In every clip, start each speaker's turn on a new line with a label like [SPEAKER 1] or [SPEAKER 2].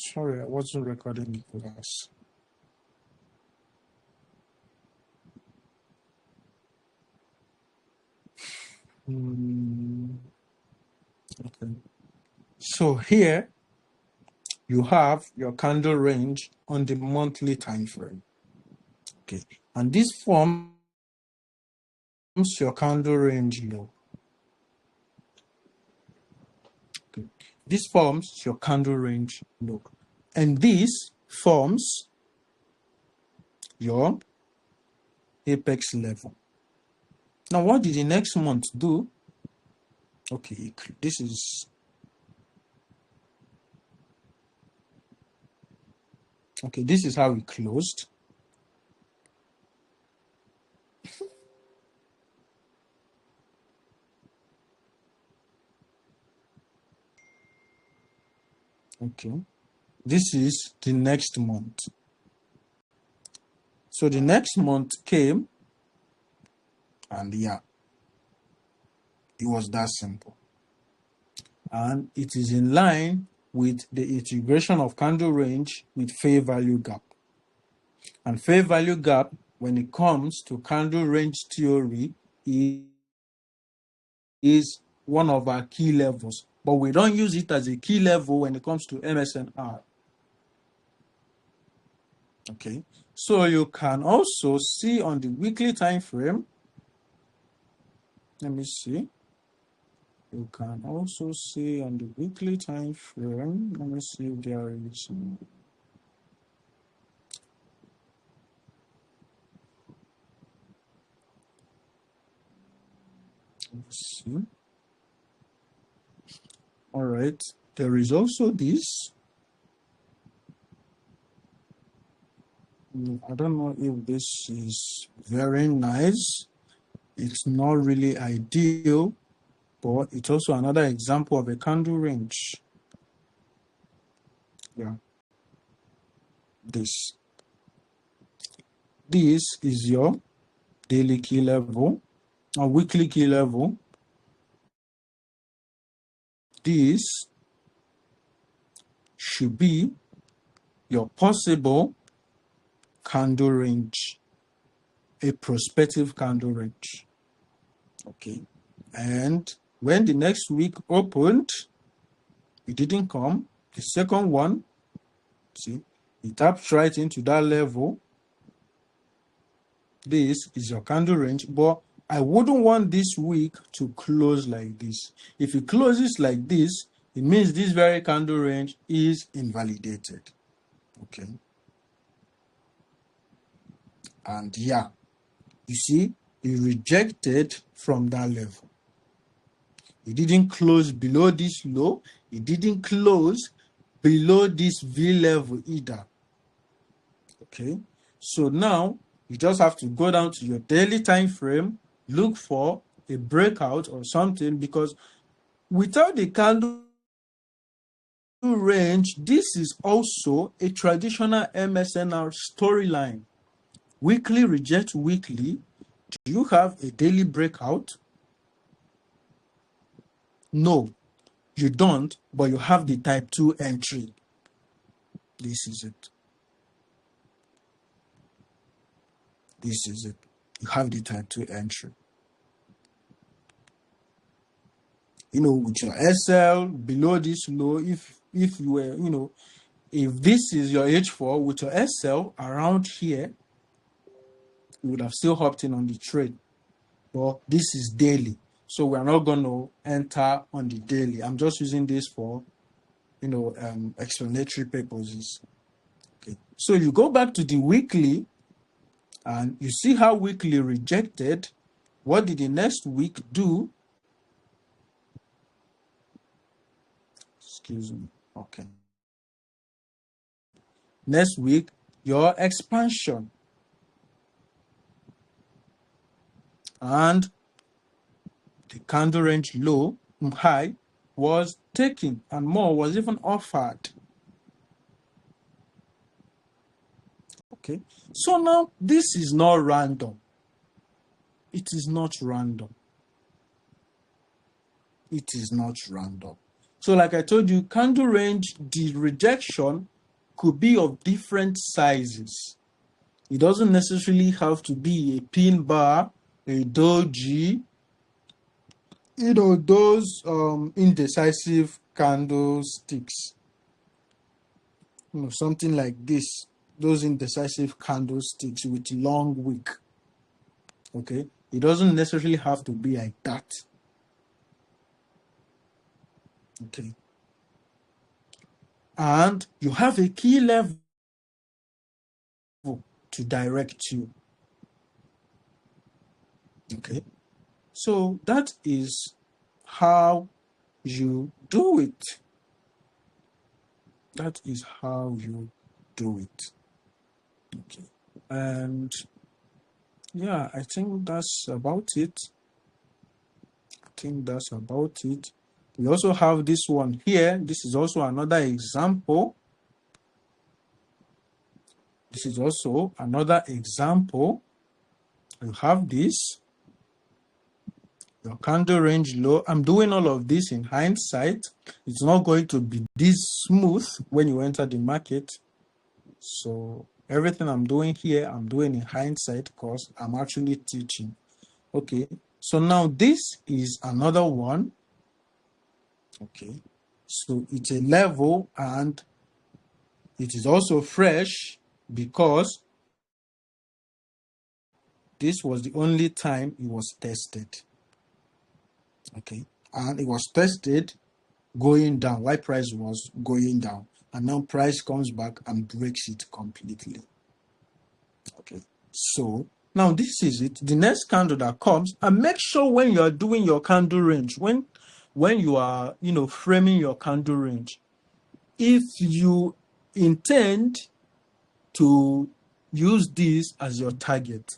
[SPEAKER 1] Sorry, I wasn't recording the class. Okay. So here you have your candle range on the monthly time frame. Okay, and this forms your candle range low. Okay. This forms your candle range low, and this forms your apex level. Now, what did the next month do? Okay, this is okay. This is how it closed. Okay, this is the next month. So the next month came, and yeah, it was that simple. And it is in line with the integration of candle range with fair value gap. And fair value gap, when it comes to candle range theory, is one of our key levels. But we don't use it as a key level when it comes to MSNR. Okay, so you can also see on the weekly time frame. Let me see. You can also see on the weekly time frame. Let me see if there is. Let's see. All right. There is also this. I don't know if this is very nice. It's not really ideal, but it's also another example of a candle range. Yeah. This is your daily key level or weekly key level. This should be your possible candle range, a prospective candle range. Okay. And when the next week opened, it didn't come. The second one, see, it taps right into that level. This is your candle range, but I wouldn't want this week to close like this. If it closes like this, it means this very candle range is invalidated. Okay. And yeah, you see, it rejected from that level. It didn't close below this low. It didn't close below this V level either. Okay. So now you just have to go down to your daily time frame, look for a breakout or something, because without the candle range, this is also a traditional MSNR storyline. Weekly reject weekly. Do you have a daily breakout? No, you don't, but you have the type 2 entry. This is it. This is it. You have the type 2 entry. You know, with your SL below this low, if you were, you know, if this is your H4 with your SL around here, you would have still hopped in on the trade. But this is daily, so we're not going to enter on the daily. I'm just using this for, you know, explanatory purposes. Okay, so you go back to the weekly and you see how weekly rejected. What did the next week do? Excuse me. Okay. Next week, your expansion. And the candle range low, high, was taken and more was even offered. Okay. So now this is not random. It is not random. It is not random. So like I told you, candle range, the rejection could be of different sizes. It doesn't necessarily have to be a pin bar, a doji, those indecisive candlesticks, something like this, those indecisive candlesticks with long wick. Okay, it doesn't necessarily have to be like that. Okay, and you have a key level to direct you. Okay, so that is how you do it. That is how you do it. Okay, and yeah, I think that's about it. We also have this one here. This is also another example. You have this, your candle range low. I'm doing all of this in hindsight. It's not going to be this smooth when you enter the market. So everything I'm doing here, I'm doing in hindsight because I'm actually teaching. Okay, so now this is another one. Okay, so it's a level and it is also fresh because this was the only time it was tested. Okay, and it was tested going down while price was going down, and now price comes back and breaks it completely. Okay, so now this is it. The next candle that comes, and make sure when you are doing your candle range, when you are framing your candle range, if you intend to use this as your target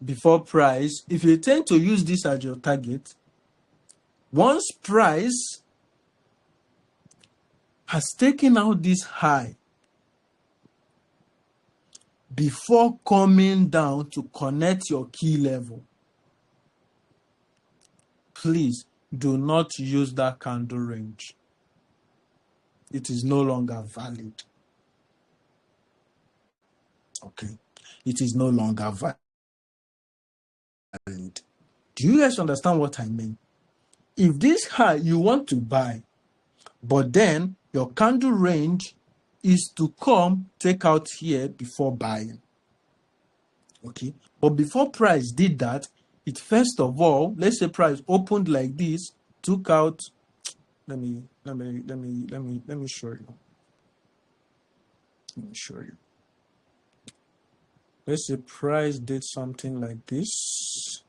[SPEAKER 1] before price, if you intend to use this as your target, once price has taken out this high before coming down to connect your key level, please do not use that candle range. It is no longer valid. Okay, it is no longer valid. Do you guys understand what I mean? If this high you want to buy, but then your candle range is to come take out here before buying. Okay, but before price did that, it first of all, let's say price opened like this, took out. Let me show you. Let me show you. Let's say price did something like this.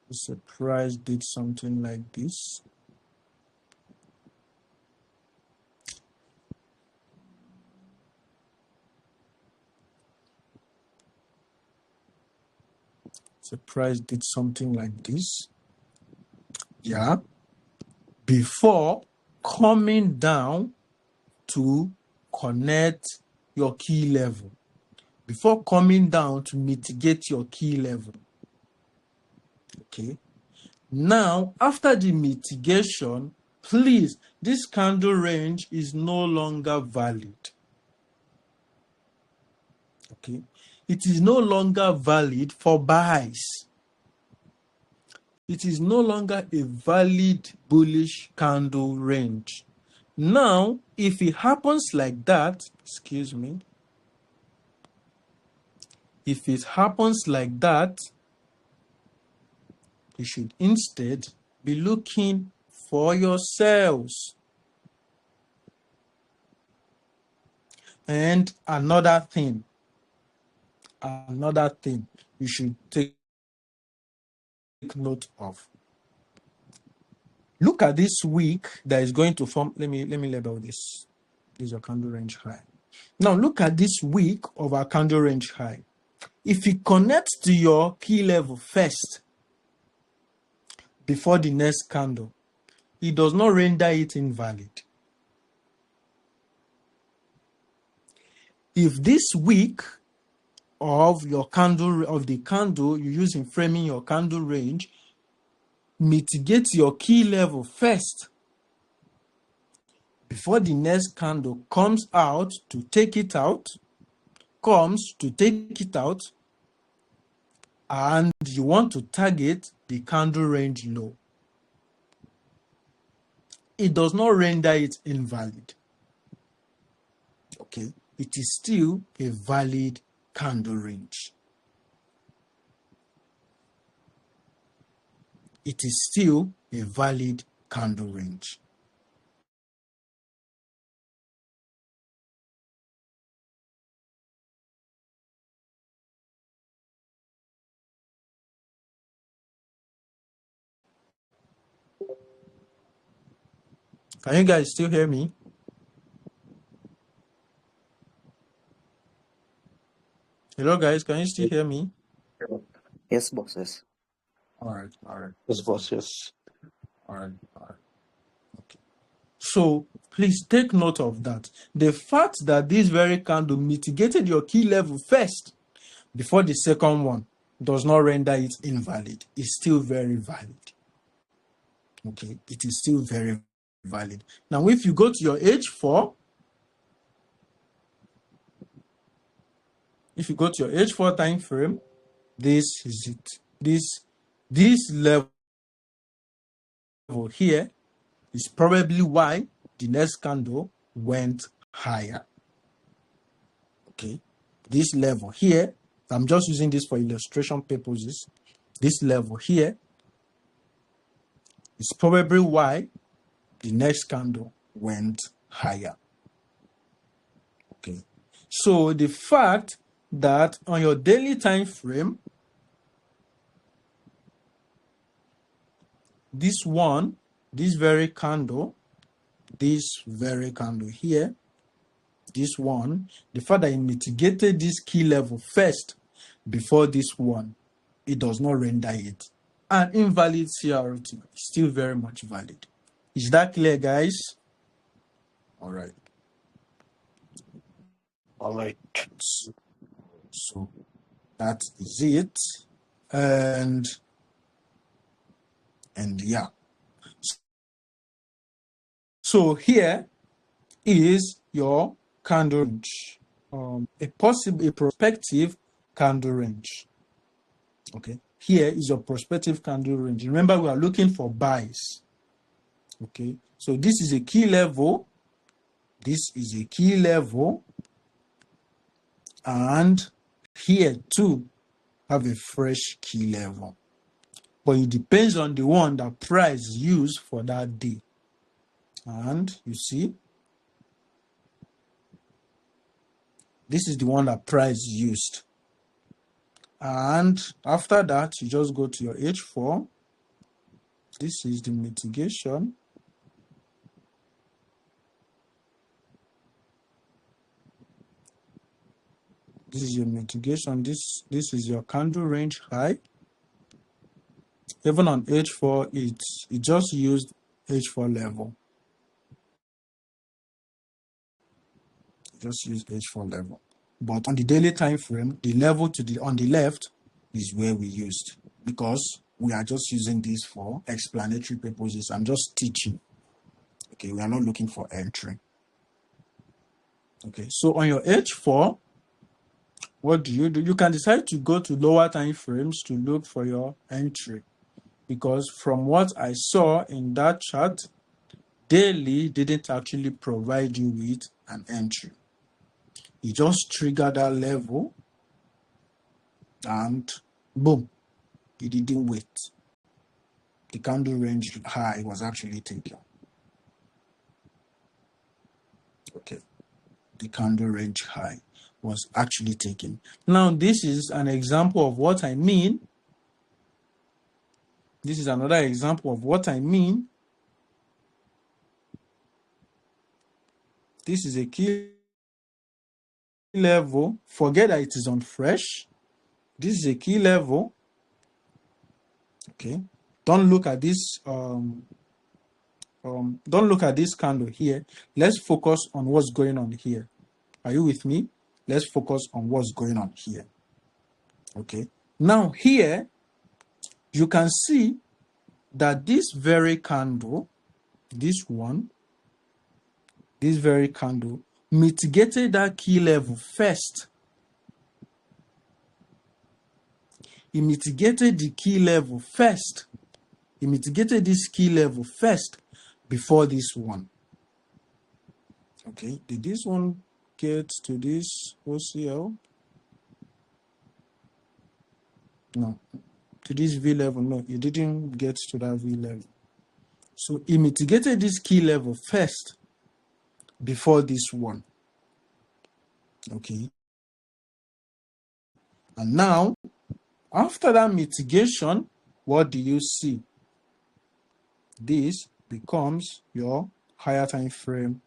[SPEAKER 1] Let's say price did something like this. So price did something like this. Yeah. Before coming down to connect your key level. Before coming down to mitigate your key level. Okay. Now, after the mitigation, please, this candle range is no longer valid. Okay. It is no longer valid for buys. It is no longer a valid bullish candle range. Now, if it happens like that, if it happens like that, you should instead be looking for your sales. And another thing you should take note of. Look at this wick that is going to form. Let me label this. This is your candle range high. Now look at this wick of our candle range high. If it connects to your key level first before the next candle, it does not render it invalid. If this wick of your candle, of the candle you use in framing your candle range, mitigate your key level first before the next candle comes out to take it out, and you want to target the candle range low. It does not render it invalid. Okay, it is still a valid candle range. It is still a valid candle range. Can you guys still hear me? Hello, guys. Can you still hear me?
[SPEAKER 2] Yes, boss. Yes.
[SPEAKER 1] All right.
[SPEAKER 3] Yes, boss. Yes.
[SPEAKER 1] All right. Okay. So please take note of that. The fact that this very candle mitigated your key level first before the second one does not render it invalid. It's still very valid. Okay, it is still very valid. Now, if you go to your H4, time frame, this is it. This level here is probably why the next candle went higher. Okay, this level here, I'm just using this for illustration purposes. This level here is probably why the next candle went higher. Okay, so the fact that on your daily time frame, this very candle here, this one, the fact that it mitigated this key level first before this one, it does not render it an invalid CRT. It's still very much valid. Is that clear, guys? All right.
[SPEAKER 3] All right.
[SPEAKER 1] So that is it. And yeah. So here is your candle range, a prospective candle range. Okay, here is your prospective candle range. Remember, we are looking for buys. Okay, so this is a key level. This is a key level, and here too have a fresh key level. But it depends on the one that price used for that day. And you see, this is the one that price used. And after that, you just go to your H4. This is the mitigation. This is your mitigation. This is your candle range high. Even on H4, it just used H4 level. Just use H4 level. But on the daily time frame, the level on the left is where we used, because we are just using this for explanatory purposes. I'm just teaching. Okay, we are not looking for entry. Okay, so on your H4, what do? You can decide to go to lower time frames to look for your entry, because from what I saw in that chart, daily didn't actually provide you with an entry. It just triggered that level and boom, it didn't wait. The candle range high was actually taken. Okay, the candle range high was actually taken. Now, this is an example of what I mean. This is another example of what I mean. This is a key level. Forget that it is on fresh. This is a key level. Okay, don't look at this. Don't look at this candle here. Let's focus on what's going on here. Are you with me? Let's focus on what's going on here. Okay. Now here, you can see that this very candle, this very candle, mitigated that key level first. It mitigated the key level first. It mitigated this key level first before this one. Okay, did this one get to this OCL? No. To this V level? No, it didn't get to that V level. So it mitigated this key level first before this one. Okay. And now, after that mitigation, what do you see? This becomes your higher time frame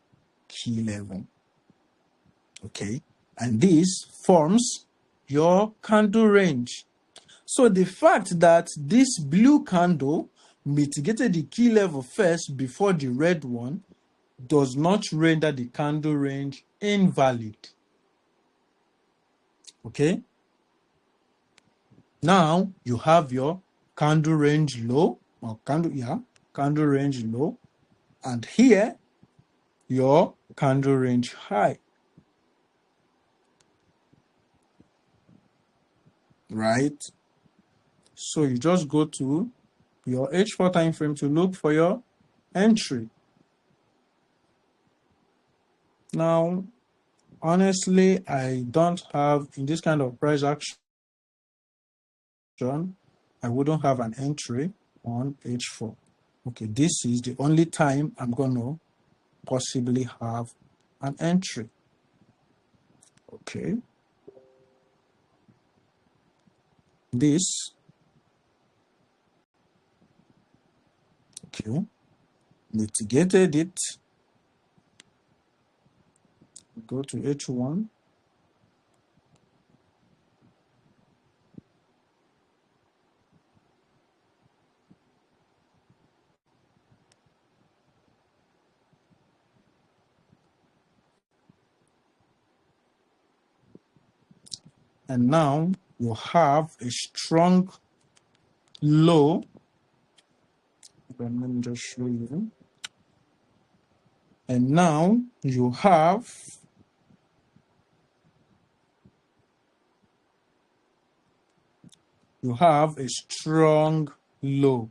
[SPEAKER 1] key level. Okay. And this forms your candle range. So the fact that this blue candle mitigated the key level first before the red one does not render the candle range invalid. Okay. Now you have your candle range low, or candle range low, and here your candle range high. Right? So you just go to your H4 time frame to look for your entry. Now, honestly, I don't have, in this kind of price action, I wouldn't have an entry on H4. Okay, this is the only time I'm going to possibly have an entry. Okay. This, okay, mitigated it. Go to H1. And now you have a strong low. Let me just show you. And now you have a strong low.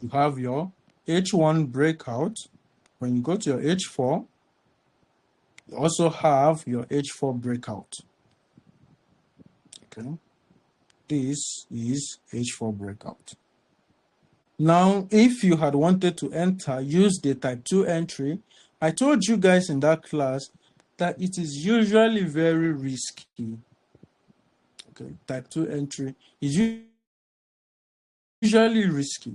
[SPEAKER 1] You have your H1 breakout. When you go to your H4, you also have your H4 breakout. Okay. This is H4 breakout. Now, if you had wanted to enter, use the type 2 entry. I told you guys in that class that it is usually very risky. Okay, type 2 entry is usually risky.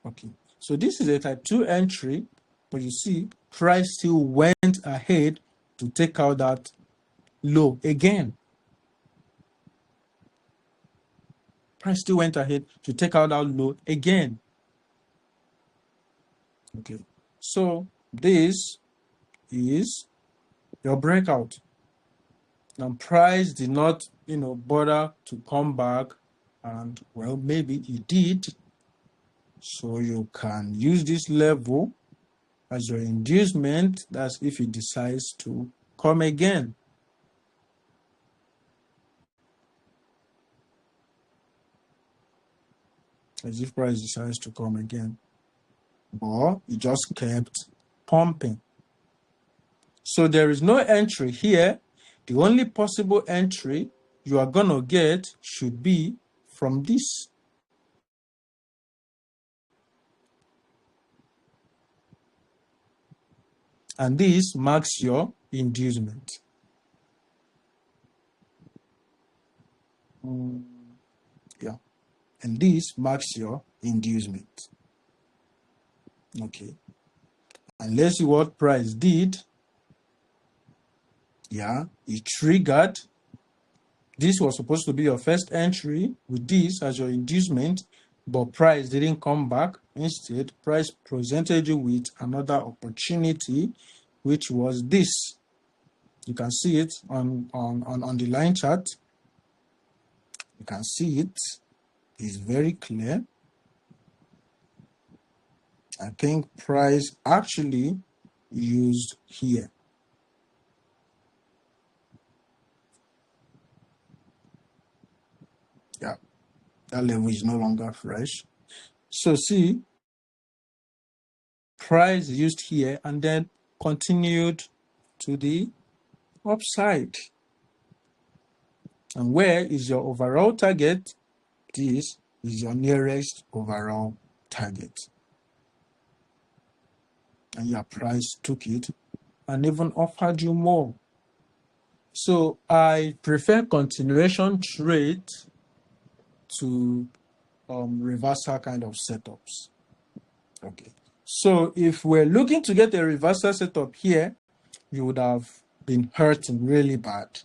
[SPEAKER 1] Okay, so this is a type 2 entry, but you see, price still went ahead to take out that low again. Price still went ahead to take out that low again. Okay, so this is your breakout. Now price did not, bother to come back, and well, maybe it did. So you can use this level as your inducement. That's if it decides to come again. As if price decides to come again. Or it just kept pumping. So there is no entry here. The only possible entry you are going to get should be from this. And this marks your inducement. Yeah. And this marks your inducement. Okay. And let's see what price did. Yeah, it triggered. This was supposed to be your first entry with this as your inducement, but price didn't come back. Instead, price presented you with another opportunity, which was this. You can see it on the line chart. You can see it. is very clear. I think price actually used here. Yeah, that level is no longer fresh. So see, price used here and then continued to the upside. And where is your overall target? This is your nearest overall target. And your price took it and even offered you more. So I prefer continuation trade to reversal kind of setups. Okay. So if we're looking to get a reversal setup here, you would have been hurting really bad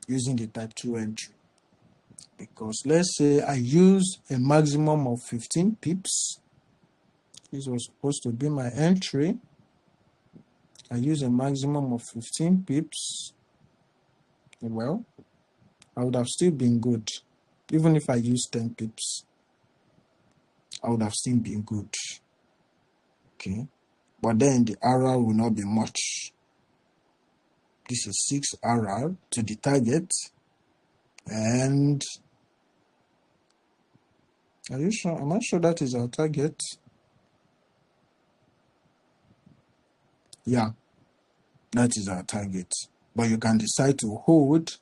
[SPEAKER 1] using the type 2 entry. Because let's say I use a maximum of 15 pips. This was supposed to be my entry. I use a maximum of 15 pips. Well, I would have still been good. Even if I use 10 pips, I would have still been good. Okay. But then the RR will not be much. This is 6 RR to the target. And are you sure? Am I sure that is our target? Yeah, that is our target. But you can decide to hold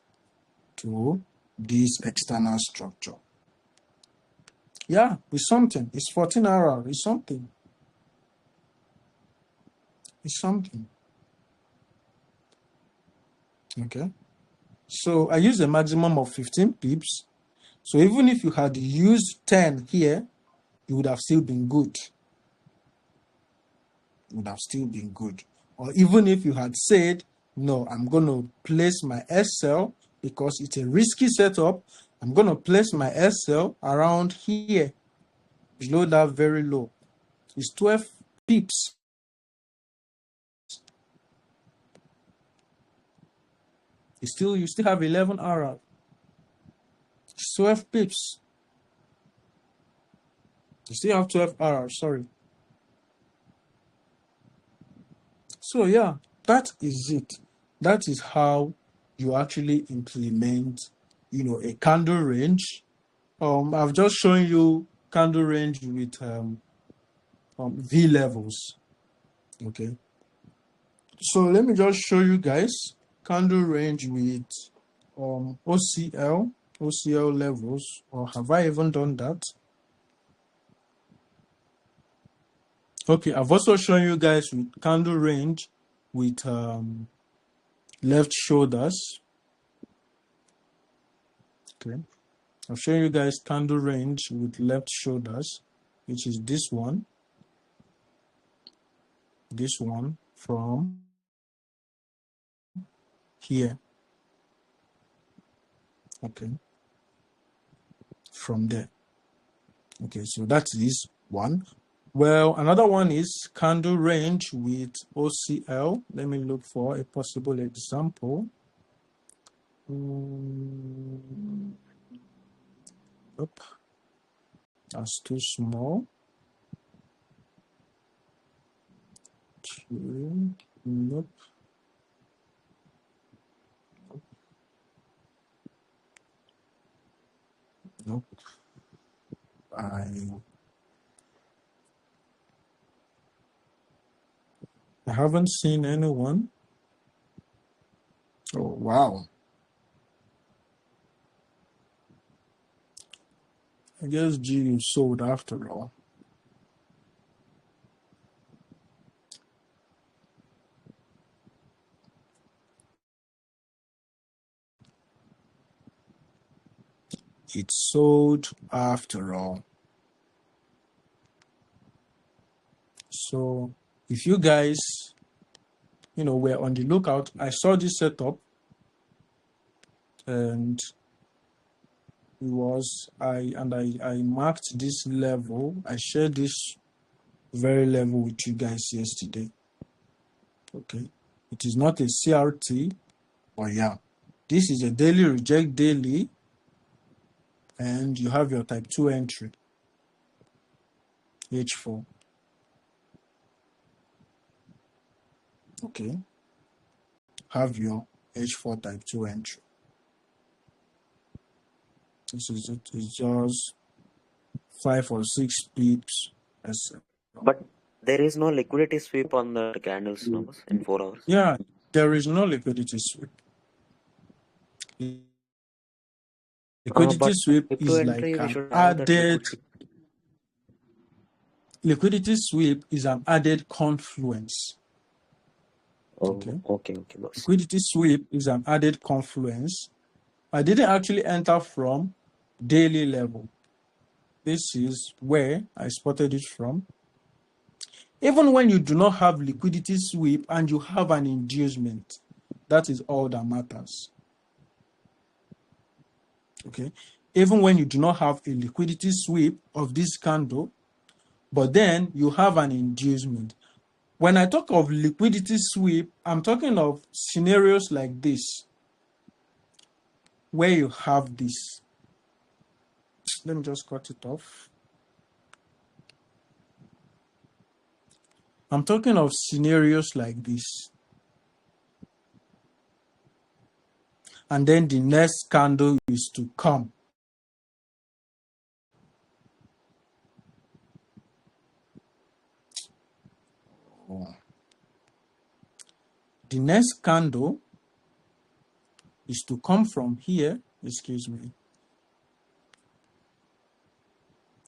[SPEAKER 1] to this external structure. Yeah, it's something. It's 14 RR. It's something. It's something. Okay. So I use a maximum of 15 pips. So even if you had used 10 here, you would have still been good. You would have still been good. Or even if you had said, no, I'm going to place my SL because it's a risky setup. I'm going to place my SL around here, below that very low. It's 12 pips. You still have 11 RR. It's 12 pips. You still have 12 RR, sorry. So yeah, that is it. That is how you actually implement, a candle range. I've just shown you candle range with V levels. Okay. So let me just show you guys candle range with OCL levels, or have I even done that? Okay, I've also shown you guys with candle range with left shoulders. Okay, I'll show you guys candle range with left shoulders, which is this one from here. Okay, from there. Okay, so that is one. Well, another one is candle range with OCL. Let me look for a possible example. Nope, that's too small. Nope. Nope. I haven't seen anyone. Oh, wow. I guess GU sold after all. It sold after all. So if you guys, were on the lookout, I saw this setup and I marked this level. I shared this very level with you guys yesterday. Okay. It is not a CRT, but yeah, this is a daily reject daily and you have your type 2 entry, H4. Okay, have your H4 type 2 entry. This is it. It's just 5 or 6 pips.
[SPEAKER 2] But there is no liquidity sweep on the candles, no, boss, in 4 hours.
[SPEAKER 1] Yeah, there is no liquidity sweep. Liquidity
[SPEAKER 2] But
[SPEAKER 1] sweep
[SPEAKER 2] type 2
[SPEAKER 1] is
[SPEAKER 2] entry,
[SPEAKER 1] like
[SPEAKER 2] we
[SPEAKER 1] an
[SPEAKER 2] should have that
[SPEAKER 1] added
[SPEAKER 2] liquidity.
[SPEAKER 1] liquidity sweep is an added confluence.
[SPEAKER 2] Oh,
[SPEAKER 1] Okay.
[SPEAKER 2] okay, boss.
[SPEAKER 1] Liquidity sweep is an added confluence. I didn't actually enter from daily level. This is where I spotted it from. Even when you do not have liquidity sweep and you have an inducement, that is all that matters. Okay. Even when you do not have a liquidity sweep of this candle, but then you have an inducement. When I talk of liquidity sweep, I'm talking of scenarios like this, where you have this. Let me just cut it off. I'm talking of scenarios like this. And then the next candle is to come. The next candle is to come from here. Excuse me.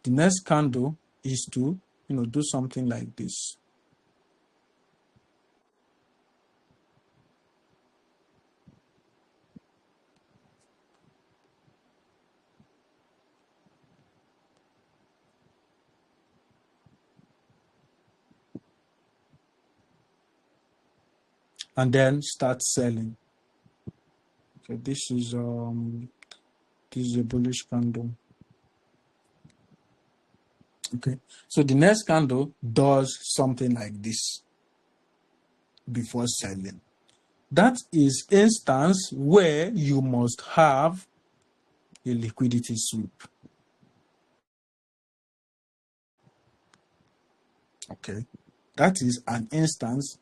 [SPEAKER 1] The next candle is to, do something like this. And then start selling. Okay, this is a bullish candle. Okay, so the next candle does something like this before selling. That is instance where you must have a liquidity sweep. Okay, that is an instance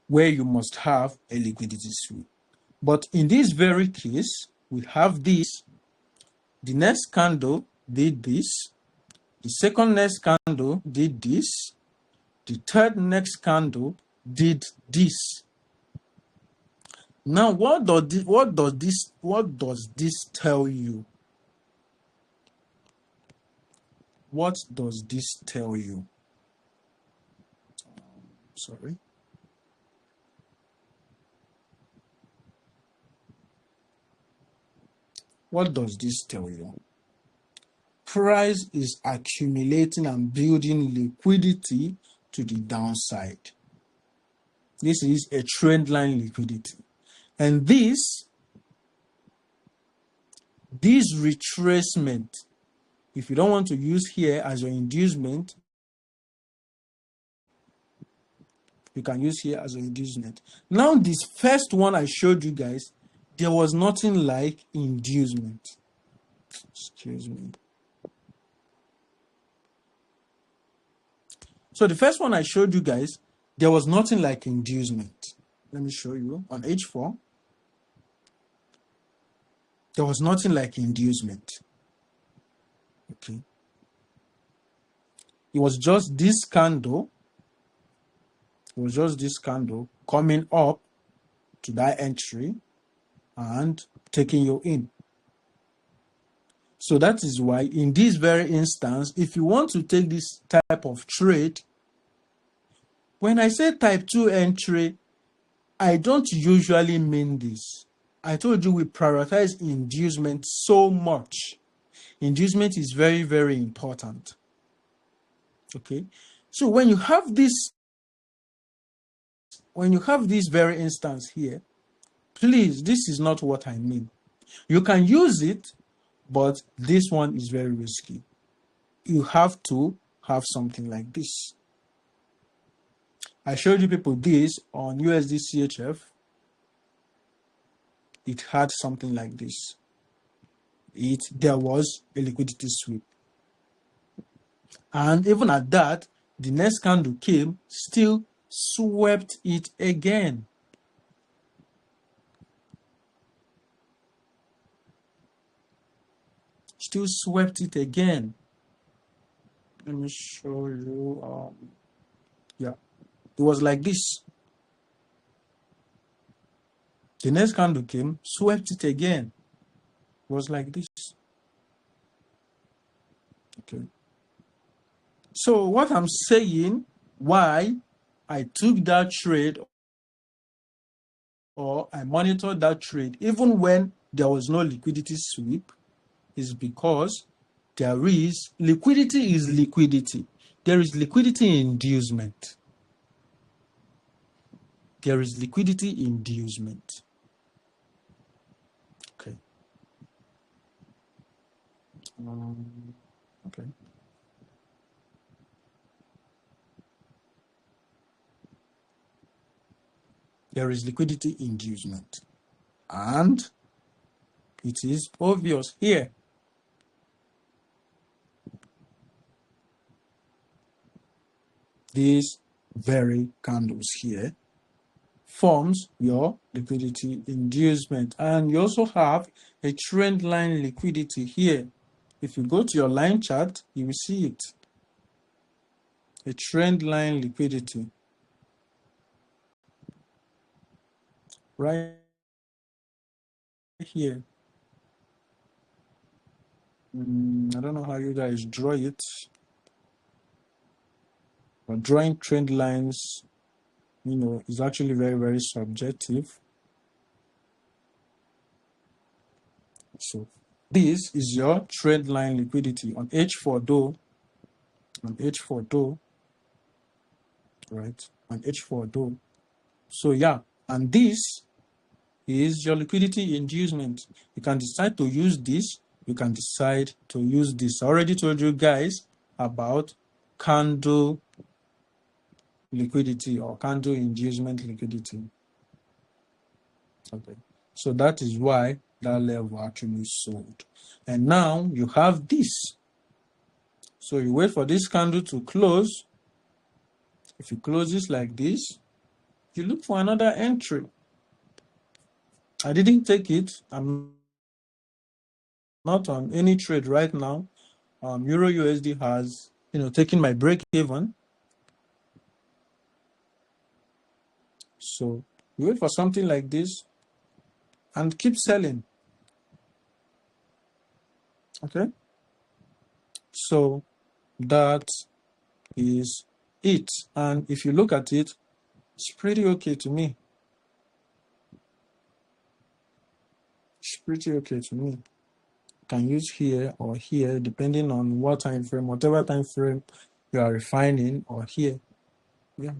[SPEAKER 1] where you must have a liquidity sweep. But in this very case, we have this. The next candle did this. The second next candle did this. The third next candle did this. Now, what does this tell you? What does this tell you? Sorry. What does this tell you? Price is accumulating and building liquidity to the downside. This is a trend line liquidity. And this retracement, if you don't want to use here as your inducement, you can use here as an inducement. Now, this first one I showed you guys, there was nothing like inducement. Excuse me. So the first one I showed you guys, there was nothing like inducement. Let me show you on H4. There was nothing like inducement. Okay. It was just this candle. It was just this candle coming up to that entry and taking you in. So that is why in this very instance, if you want to take this type of trade, when I say type 2 entry, I don't usually mean this. I told you we prioritize inducement so much. Inducement is very, very important. Okay. So when you have this very instance here, please, this is not what I mean. You can use it, but this one is very risky. You have to have something like this. I showed you people this on USD CHF. It had something like this. there was a liquidity sweep. And even at that, the next candle came, still swept it again. Still swept it again. Let me show you. Yeah, it was like this. The next candle came, swept it again. It was like this. Okay. So what I'm saying, why I took that trade or I monitored that trade, even when there was no liquidity sweep, is because there is liquidity is liquidity. There is liquidity inducement. There is liquidity inducement. Okay. Okay. There is liquidity inducement. And it is obvious here. These very candles here forms your liquidity inducement. And you also have a trend line liquidity here. If you go to your line chart, you will see it. A trend line liquidity. Right here. I don't know how you guys draw it. But drawing trend lines, is actually very, very subjective. So this is your trend line liquidity on H4 though. On H4 though. Right? On H4 though. So yeah, and this is your liquidity inducement. You can decide to use this. You can decide to use this. I already told you guys about candle liquidity or candle inducement liquidity. Okay. So that is why that level actually sold. And now you have this. So you wait for this candle to close. If it closes like this, you look for another entry. I didn't take it. I'm not on any trade right now. Euro USD has, taken my break even. So you wait for something like this and keep selling. Okay. So that is it. And if you look at it, it's pretty okay to me. It's pretty okay to me. Can use here or here, depending on what time frame, whatever time frame you are refining, or here. Yeah.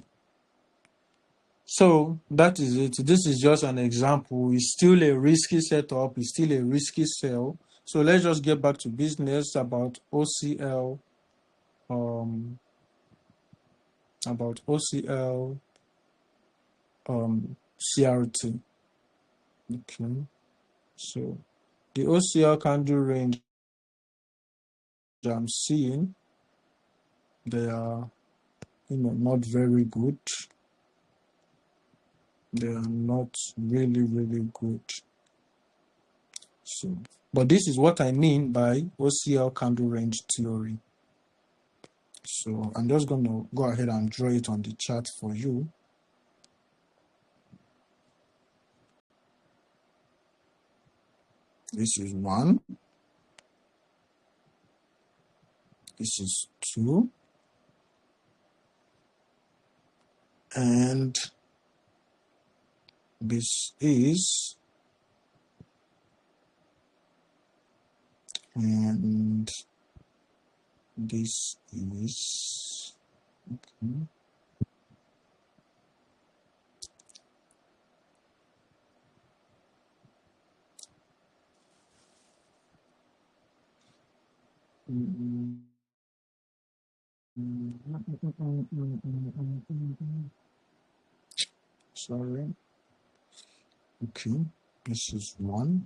[SPEAKER 1] So that is it. This is just an example. It's still a risky setup. It's still a risky sell. So let's just get back to business about OCL. About OCL CRT. Okay. So the OCL candle range I'm seeing, they are not very good. They are not really, really good. So, but this is what I mean by OCL candle range theory. So I'm just going to go ahead and draw it on the chart for you. This is 1. This is 2. And this is, and this is, okay. Sorry. Okay, this is 1.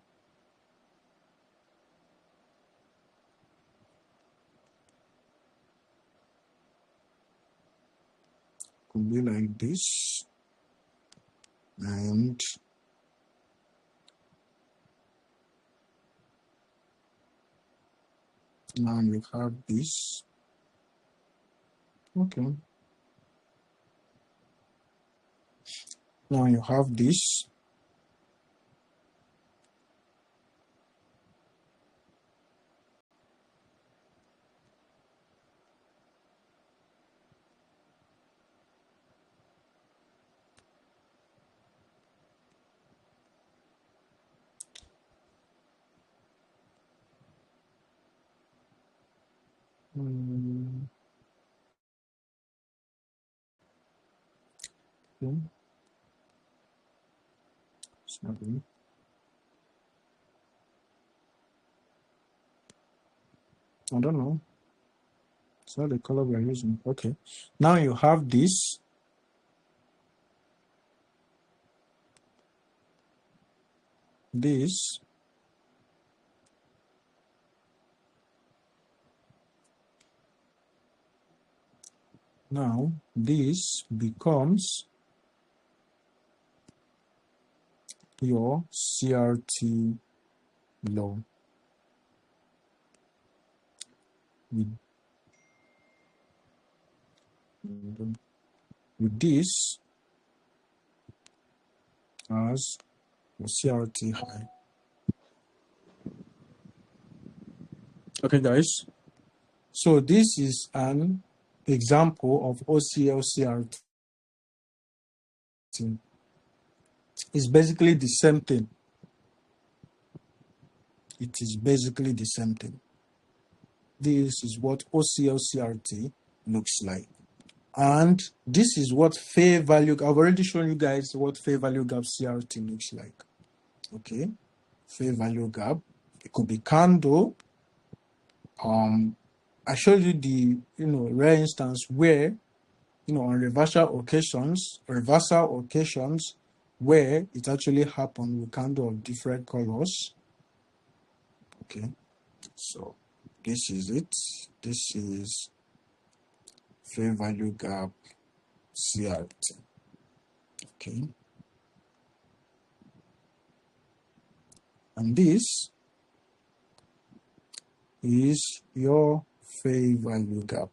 [SPEAKER 1] could be like this, and now you have this. Okay. Now you have this. Mm, okay. Sorry. I don't know. It's not the color we're using. Okay. Now you have this. This. Now this becomes your CRT law. With, with this as your CRT high. Okay, guys. So this is an example of OCL CRT. It's basically the same thing. It is basically the same thing. This is what OCL CRT looks like. And this is what fair value, I've already shown you guys what fair value gap CRT looks like. Okay, fair value gap. It could be candle. I showed you the rare instance where on reversal occasions where it actually happened with candle of different colors. Okay, so this is it. This is fair value gap CRT. Okay, and this is your fair value gap.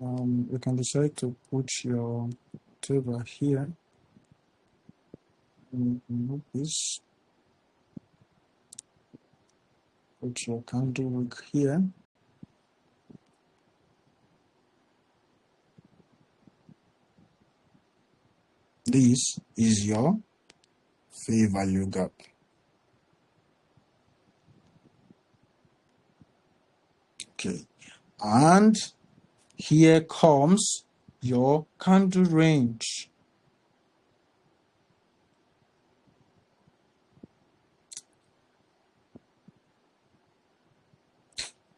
[SPEAKER 1] You can decide to put your table here. Remove this. Put your candle wick here. This is your fair value gap. Okay, and here comes your candle range.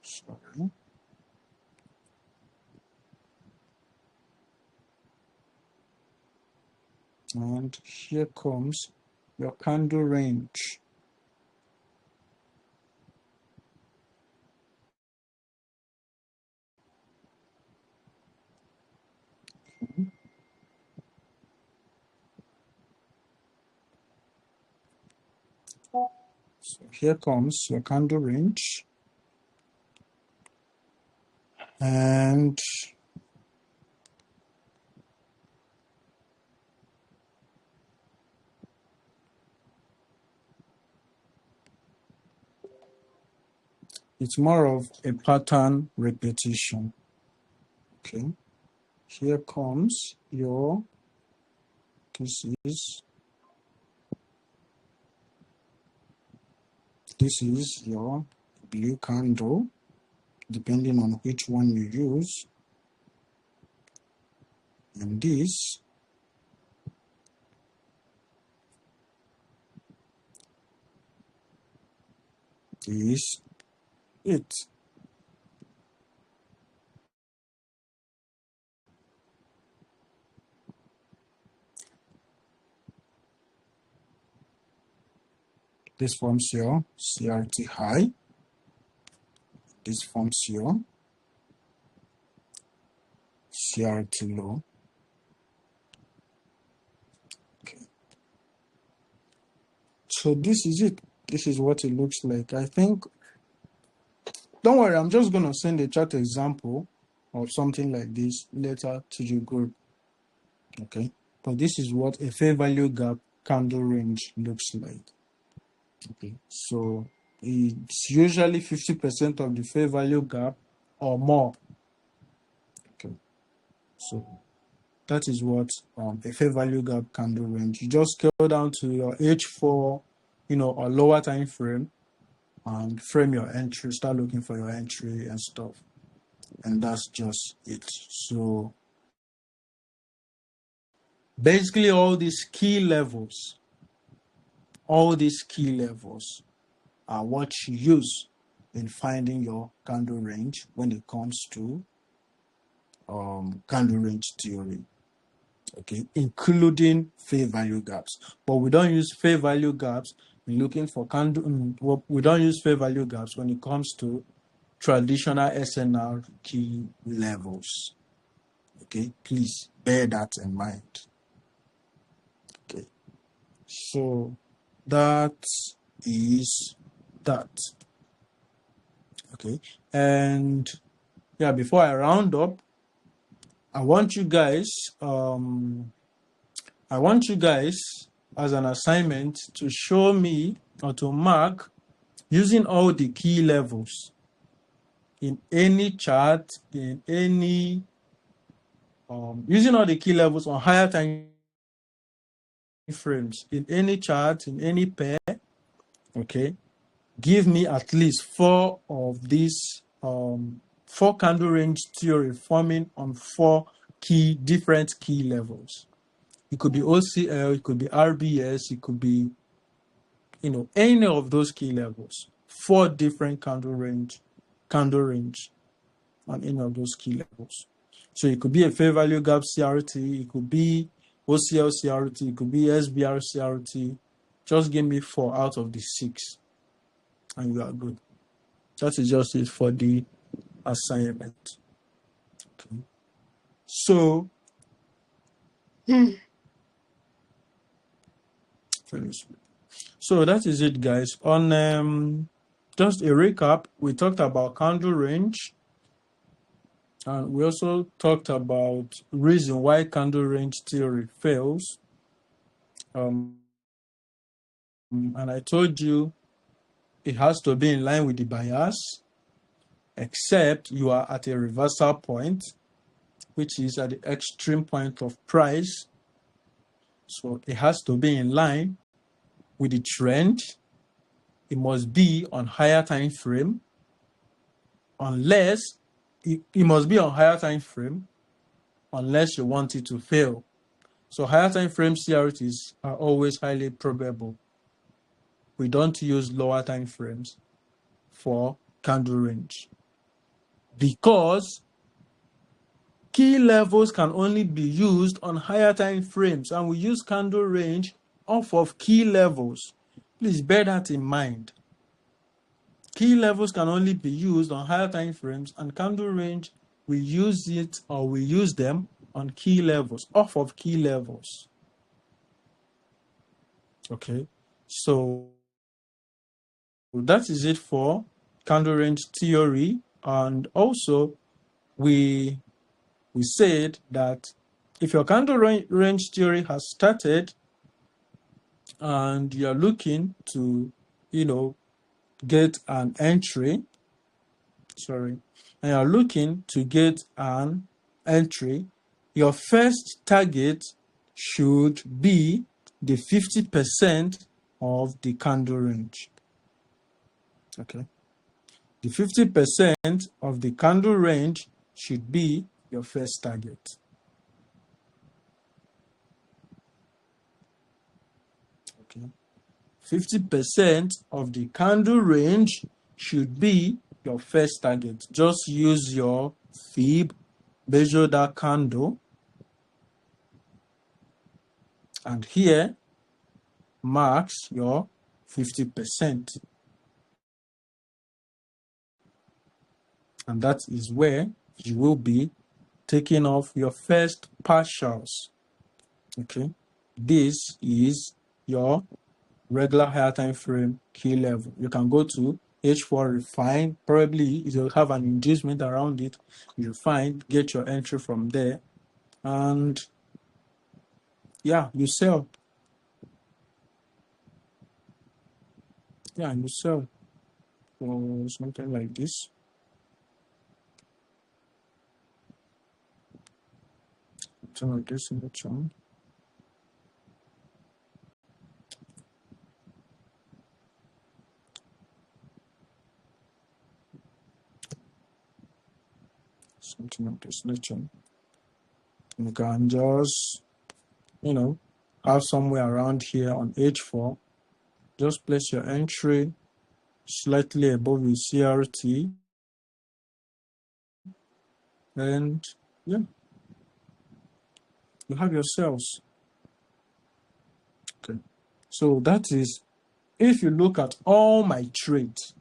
[SPEAKER 1] Sorry. And here comes your candle range. So here comes your candle range. And it's more of a pattern repetition. Okay, here comes your, this is your blue candle, depending on which one you use. And this is it. This forms your CRT high. This forms your CRT low. Okay. So this is it. This is what it looks like. I think, don't worry, I'm just going to send a chart example of something like this later to your group. Okay. But this is what a fair value gap candle range looks like. Okay. So it's usually 50% of the fair value gap or more. Okay. So that is what a fair value gap candle range. You just scale down to your H4, or lower time frame, and frame your entry, start looking for your entry and stuff. And that's just it. So basically all these key levels are what you use in finding your candle range when it comes to candle range theory. Okay, including fair value gaps. But we don't use fair value gaps in looking for candle. We don't use fair value gaps when it comes to traditional SNR key levels. Okay, please bear that in mind. Okay, so that is that. Okay, and yeah, before I round up, I want you guys as an assignment to show me or to mark using all the key levels in any chart, in any using all the key levels on higher time frames in any chart, in any pair. Okay, give me at least 4 of these 4 candle range theory forming on 4 different key levels. It could be OCL, it could be RBS, it could be any of those key levels. 4 different candle range on any of those key levels. So it could be a fair value gap CRT, it could be OCL CRT, it could be SBR CRT. Just give me 4 out of the 6 and you are good. That is just it for the assignment. Okay. So that is it, guys. On just a recap, we talked about candle range, and we also talked about reason why candle range theory fails. And I told you it has to be in line with the bias, except you are at a reversal point, which is at the extreme point of price. So it has to be in line with the trend. It must be on higher time frame, unless it must be on higher time frame unless you want it to fail. So higher time frame CRTs are always highly probable. We don't use lower time frames for candle range because key levels can only be used on higher time frames, and we use candle range off of key levels. Please bear that in mind. Key levels can only be used on higher time frames, and candle range, we use them on key levels, off of key levels. Okay, so that is it for candle range theory. And also we said that if your candle range theory has started and you're looking to get an entry, and you're looking to get an entry, your first target should be the 50% of the candle range. Okay, the 50% of the candle range should be your first target. Okay, 50% of the candle range should be your first target. Just use your fib, measure that candle, and here marks your 50%. And that is where you will be taking off your first partials. Okay, this is your regular higher time frame key level. You can go to H4 refine, probably it will have an inducement around it. You refine, get your entry from there, and yeah, you sell. Yeah, you sell or something like this. Something like this in the chart. Something like this in the chart. You can just, have somewhere around here on H4. Just place your entry slightly above the CRT, and yeah, you have your cells. Okay, so that is, if you look at all my trades,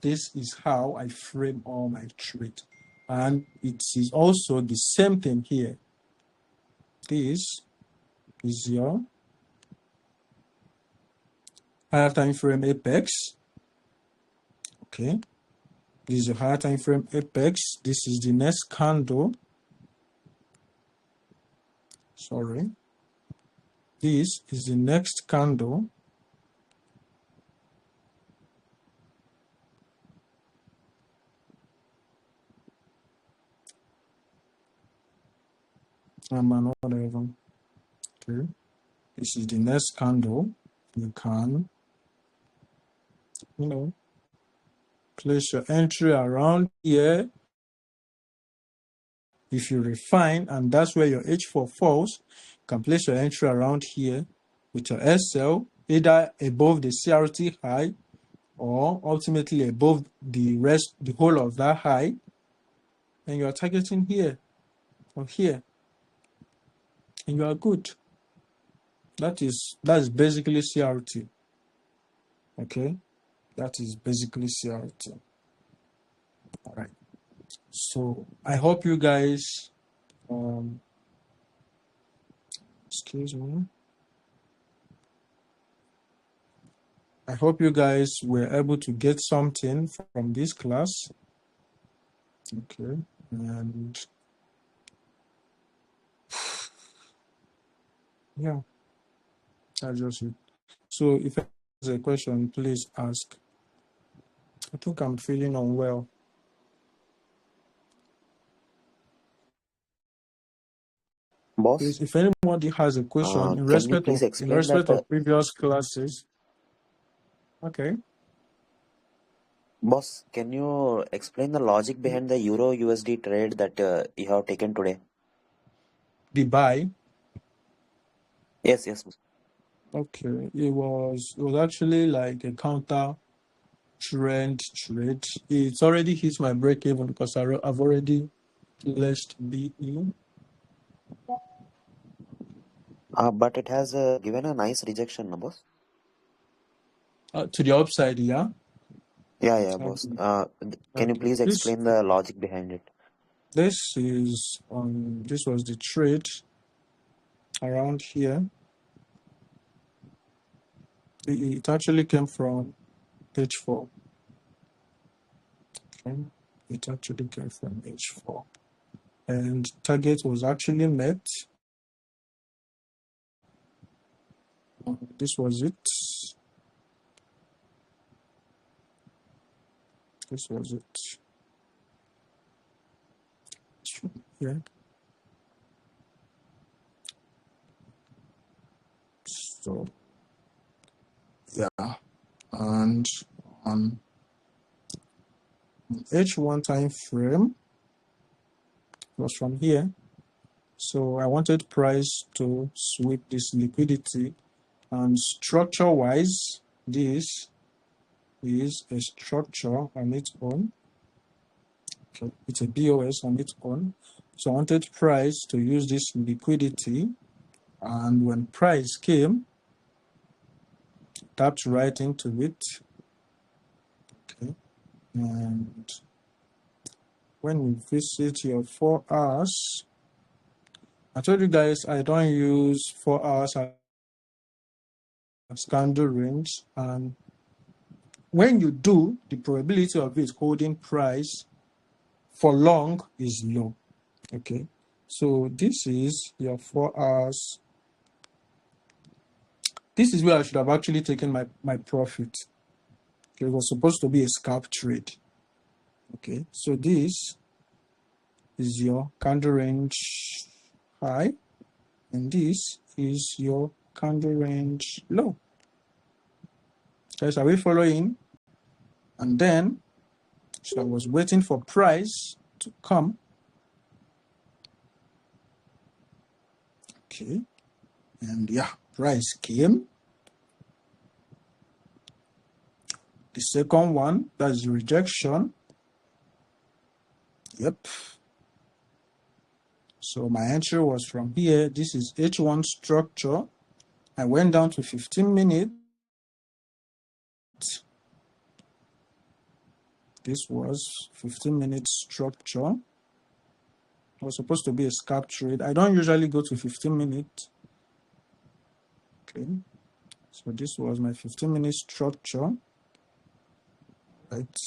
[SPEAKER 1] this is how I frame all my trades, and it is also the same thing here. This is your higher time frame apex. Okay, this is your higher time frame apex. This is the next candle. Sorry, this is the next candle. Whatever. Okay, this is the next candle. You can, place your entry around here. If you refine, and that's where your H4 falls, you can place your entry around here with your SL, either above the CRT high or ultimately above the whole of that high, and you are targeting here or here, and you are good. That's basically CRT. Okay, that is basically CRT. All right. So I hope you guys, excuse me. I hope you guys were able to get something from this class. Okay, and yeah, that's just it. So if there's a question, please ask. I think I'm feeling unwell.
[SPEAKER 2] Boss,
[SPEAKER 1] Please, if anybody has a question in
[SPEAKER 2] can you
[SPEAKER 1] respect
[SPEAKER 2] please
[SPEAKER 1] of
[SPEAKER 2] explain that?
[SPEAKER 1] previous classes, okay.
[SPEAKER 2] Boss, can you explain the logic behind the Euro USD trade that you have taken today?
[SPEAKER 1] The buy.
[SPEAKER 2] Yes, yes. Boss.
[SPEAKER 1] Okay, it was actually like a counter trend trade. It's already hit my break even because I've already left BE.
[SPEAKER 2] But it has given a nice rejection, no, boss?
[SPEAKER 1] To the upside, yeah.
[SPEAKER 2] Yeah, boss. Can you
[SPEAKER 1] Okay.
[SPEAKER 2] please explain the logic behind it?
[SPEAKER 1] This was the trade around here. It actually came from H4. Okay. It actually came from H4. And target was actually met. This was it. This was it. Yeah. So yeah. And on H1 time frame was from here. So I wanted price to sweep this liquidity, and structure wise, this is a structure on its own. Okay, it's a BOS on its own. So I wanted price to use this liquidity, and when price came, tapped right into it. Okay. And when we visit your 4 hours, I told you guys I don't use 4 hours as candle range. And when you do, the probability of it holding price for long is low. Okay. So this is your 4 hours. This is where I should have actually taken my profit. Okay, it was supposed to be a scalp trade. Okay, so this is your candle range high, and this is your candle range low. Guys, are we following? And then, so I was waiting for price to come. Okay, and yeah, price came. The second one, that's rejection. Yep. So my entry was from here. This is H1 structure. I went down to 15 minutes. This was 15-minute structure. It was supposed to be a scalp trade. I don't usually go to 15 minutes. Okay. So this was my 15-minute structure. Right.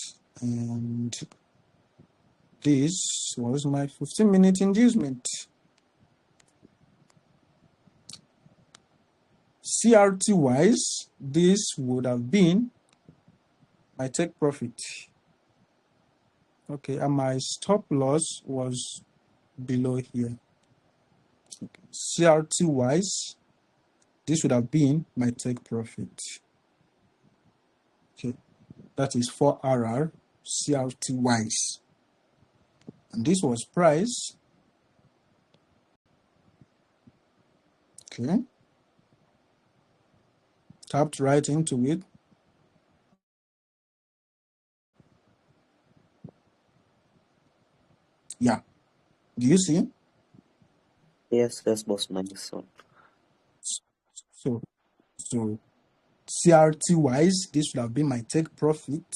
[SPEAKER 1] And this was my 15-minute inducement. CRT wise, this would have been my take profit. Okay, and my stop loss was below here. Okay. CRT wise, this would have been my take profit. Okay, that is for RR CRT wise. And this was price. Okay, tapped right into it. Yeah, do you see?
[SPEAKER 2] Yes, boss. Nice one.
[SPEAKER 1] So CRT wise, this would have been my take profit.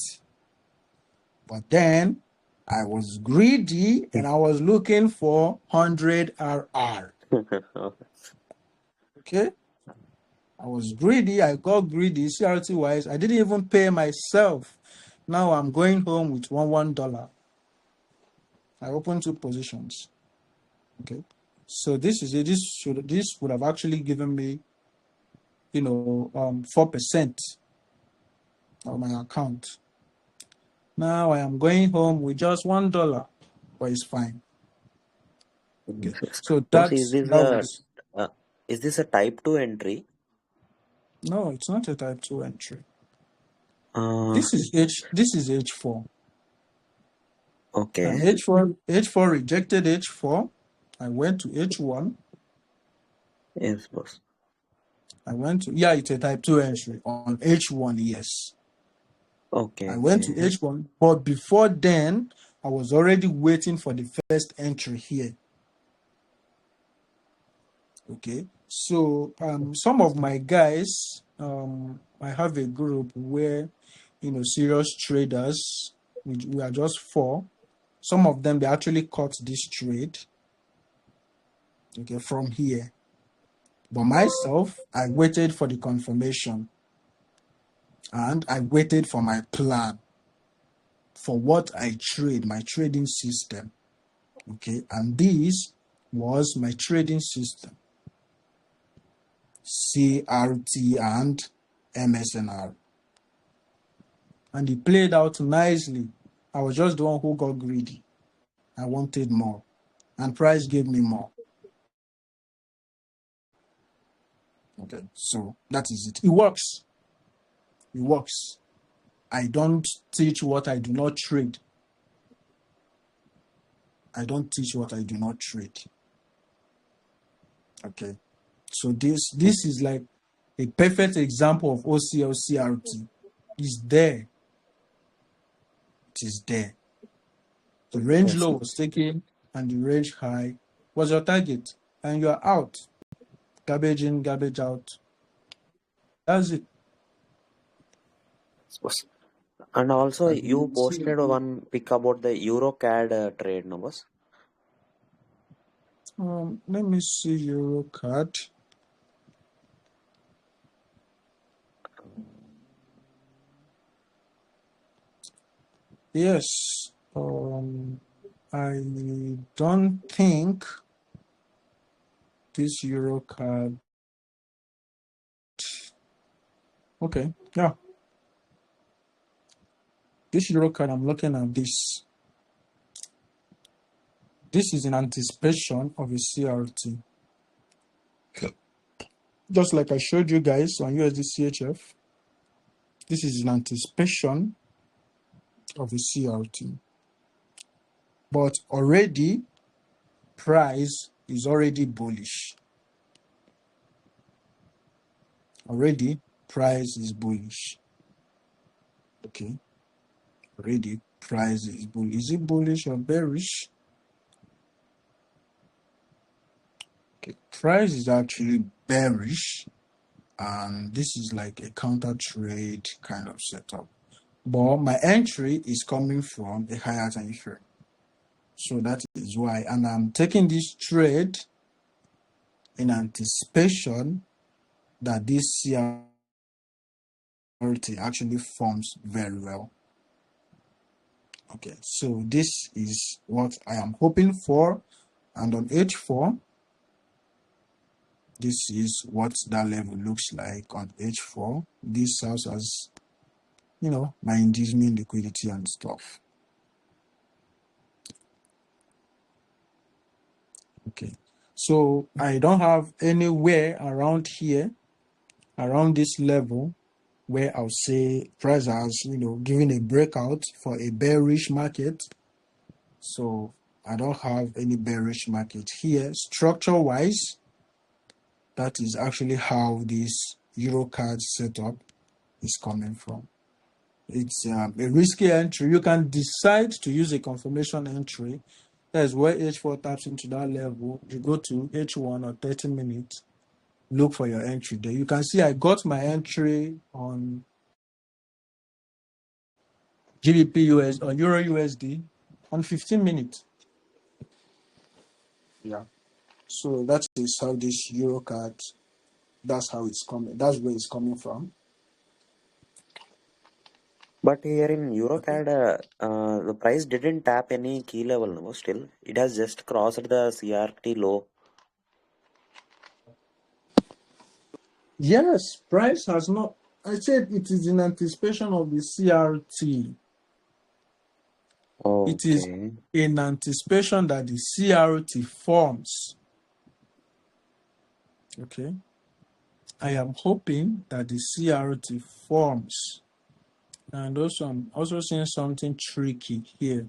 [SPEAKER 1] But then I was greedy and I was looking for 100 RR. Okay, I was greedy. I got greedy. CRT wise, I didn't even pay myself. Now I'm going home with $1. I opened 2 positions. Okay, so this is it. This would have actually given me, 4% of my account. Now I am going home with just $1, but it's fine. Okay, so
[SPEAKER 2] Boss, is this a type 2 entry?
[SPEAKER 1] No, it's not a type 2 entry.
[SPEAKER 2] Uh,
[SPEAKER 1] This is H4.
[SPEAKER 2] okay.
[SPEAKER 1] And H4 rejected H4. I went to H1.
[SPEAKER 2] Yes, boss.
[SPEAKER 1] It's a type 2 entry on H1, yes.
[SPEAKER 2] Okay.
[SPEAKER 1] I went to H1, but before then, I was already waiting for the first entry here. Okay, so some of my guys, I have a group where, serious traders, we are just 4. Some of them, they actually caught this trade, okay, from here. But myself, I waited for the confirmation and I waited for my plan for what I trade, my trading system. Okay, and this was my trading system, CRT and MSNR. And it played out nicely. I was just the one who got greedy. I wanted more. And price gave me more. Okay, so that is it. It works. It works. I don't teach what I do not trade. I don't teach what I do not trade. Okay. So this is like a perfect example of OCL CRT. It's there. It is there. The range low was taken and the range high was your target. And you are out. Garbage in, garbage out. That's it.
[SPEAKER 2] Boss. And also,
[SPEAKER 1] I
[SPEAKER 2] you
[SPEAKER 1] will see.
[SPEAKER 2] posted one pic about the EuroCAD trade, no, boss?
[SPEAKER 1] Let me see Eurocard. Yes. I don't think this Eurocard. Okay, yeah. This Eurocard, I'm looking at this. This is in anticipation of a CRT. Just like I showed you guys on USD CHF, this is in anticipation of a CRT. But already, price is already bullish. Already, price is bullish. Okay. Already, price is bullish. Is it bullish or bearish? Okay. Price is actually bearish. And this is like a counter trade kind of setup. But my entry is coming from a higher time frame. So that is why. And I'm taking this trade in anticipation that this CRT actually forms very well. Okay, so this is what I am hoping for. And on H4, this is what that level looks like on H4. This serves as, my inducement liquidity and stuff. Okay, so I don't have anywhere around here, around this level, where I'll say price has, given a breakout for a bearish market. So I don't have any bearish market here. Structure-wise, that is actually how this Eurocard setup is coming from. It's a risky entry. You can decide to use a confirmation entry. That's where H4 taps into that level. You go to H1 or 30 minutes, look for your entry there. You can see I got my entry on GBP US or Euro USD on 15 minutes. Yeah. So that is how this Eurocard, that's how it's coming. That's where it's coming from.
[SPEAKER 2] But here in
[SPEAKER 1] Okay.
[SPEAKER 2] EuroCAD, the price didn't tap any key level, no, still. It has just crossed the CRT low.
[SPEAKER 1] Yes, price has not. I said it is in anticipation of the CRT. It is
[SPEAKER 2] Okay.
[SPEAKER 1] in anticipation that the CRT forms. Okay. I am hoping that the CRT forms. And also, I'm also seeing something tricky here.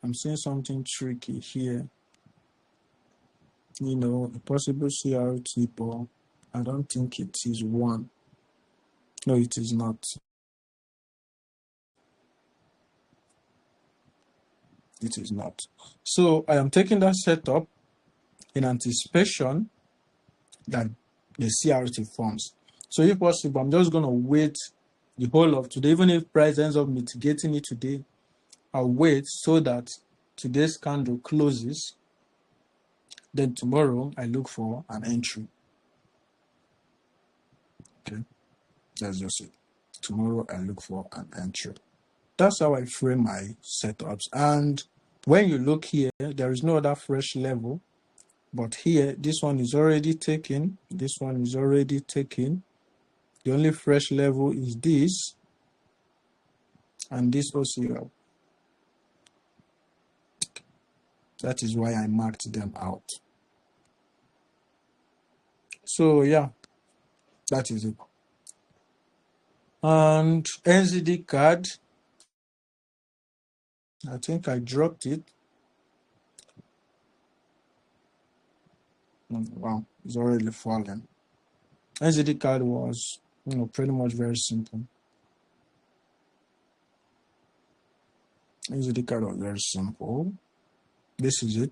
[SPEAKER 1] I'm seeing something tricky here. A possible CRT, but I don't think it is one. No, it is not. It is not. So I am taking that setup in anticipation that the CRT forms. So if possible, I'm just going to wait the whole of today. Even if price ends up mitigating it today, I'll wait so that today's candle closes. Then tomorrow, I look for an entry. Okay, that's just it. Tomorrow, I look for an entry. That's how I frame my setups. And when you look here, there is no other fresh level. But here, this one is already taken. This one is already taken. The only fresh level is this and this OCL. That is why I marked them out. So yeah, that is it. And NZD card, I think I dropped it. Wow, it's already fallen. NZD card was, pretty much very simple. NZD card was very simple. This is it.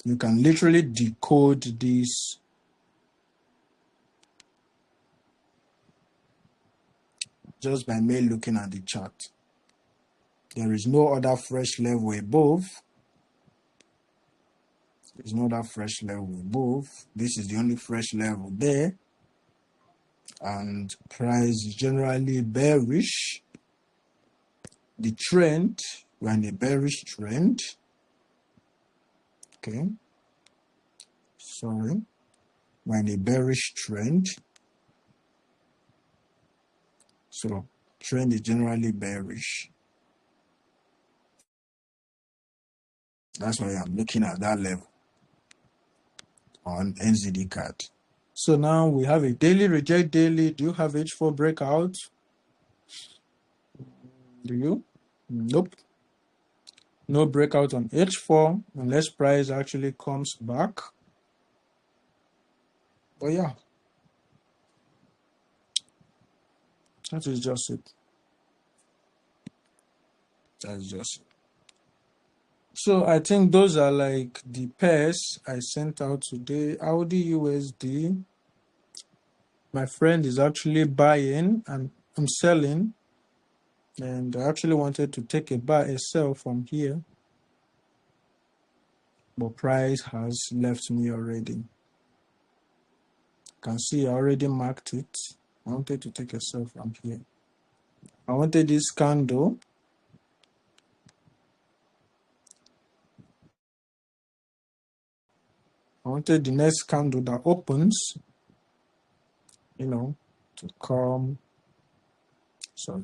[SPEAKER 1] You can literally decode this. just by me looking at the chart. There is no other fresh level above. There's no other fresh level above. This is the only fresh level there. And price is generally bearish. The trend, we're in a bearish trend. Okay. Sorry. We're in a bearish trend. So trend is generally bearish. That's why I'm looking at that level on NZD card. So now we have a daily reject daily. Do you have H4 breakout? Do you? Nope. No breakout on H4 unless price actually comes back. But yeah, that is just it. That's just it. So I think those are like the pairs I sent out today. Audi USD. My friend is actually buying and I'm selling. And I actually wanted to take a sell from here. But price has left me already. You can see I already marked it. I wanted to take a sell from here. I wanted this candle. I wanted the next candle that opens, to come. Sorry.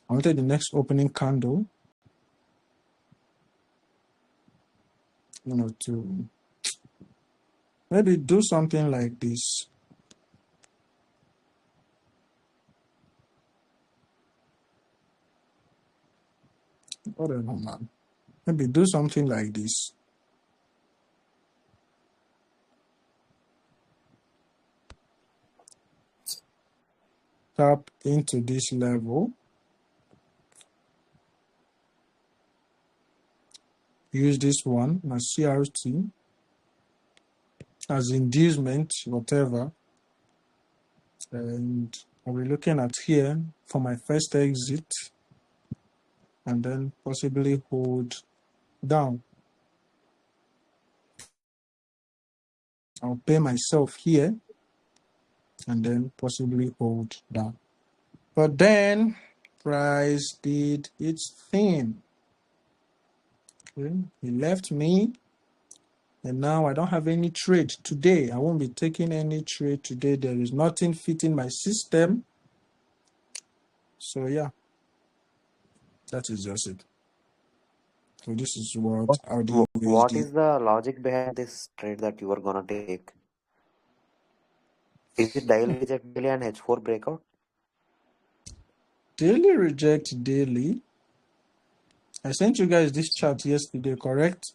[SPEAKER 1] I wanted the next opening candle, to maybe do something like this. Whatever, man. Maybe do something like this. Tap into this level. Use this one as CRT, as inducement, whatever. And I'll be looking at here for my first exit and then possibly hold down. I'll pay myself here and then possibly hold down. But then price did its thing. Okay. He left me, and now I don't have any trade today. I won't be taking any trade today. There is nothing fitting my system. So yeah, that is just it. So this is what Audi
[SPEAKER 2] What
[SPEAKER 1] USD.
[SPEAKER 2] is the logic behind this trade that you are gonna take? Is it daily reject daily and H4 breakout?
[SPEAKER 1] Daily reject daily. I sent you guys this chart yesterday, correct?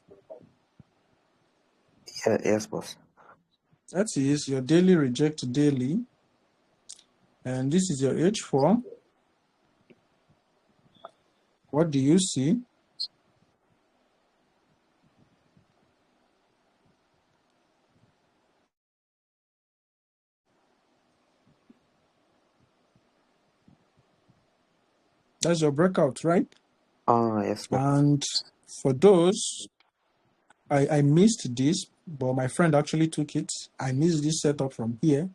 [SPEAKER 2] Yeah, yes, boss.
[SPEAKER 1] That is your daily reject daily. And this is your H4. What do you see? That's your breakout, right?
[SPEAKER 2] Yes, boss.
[SPEAKER 1] And for those, I missed this, but my friend actually took it. I missed this setup from here.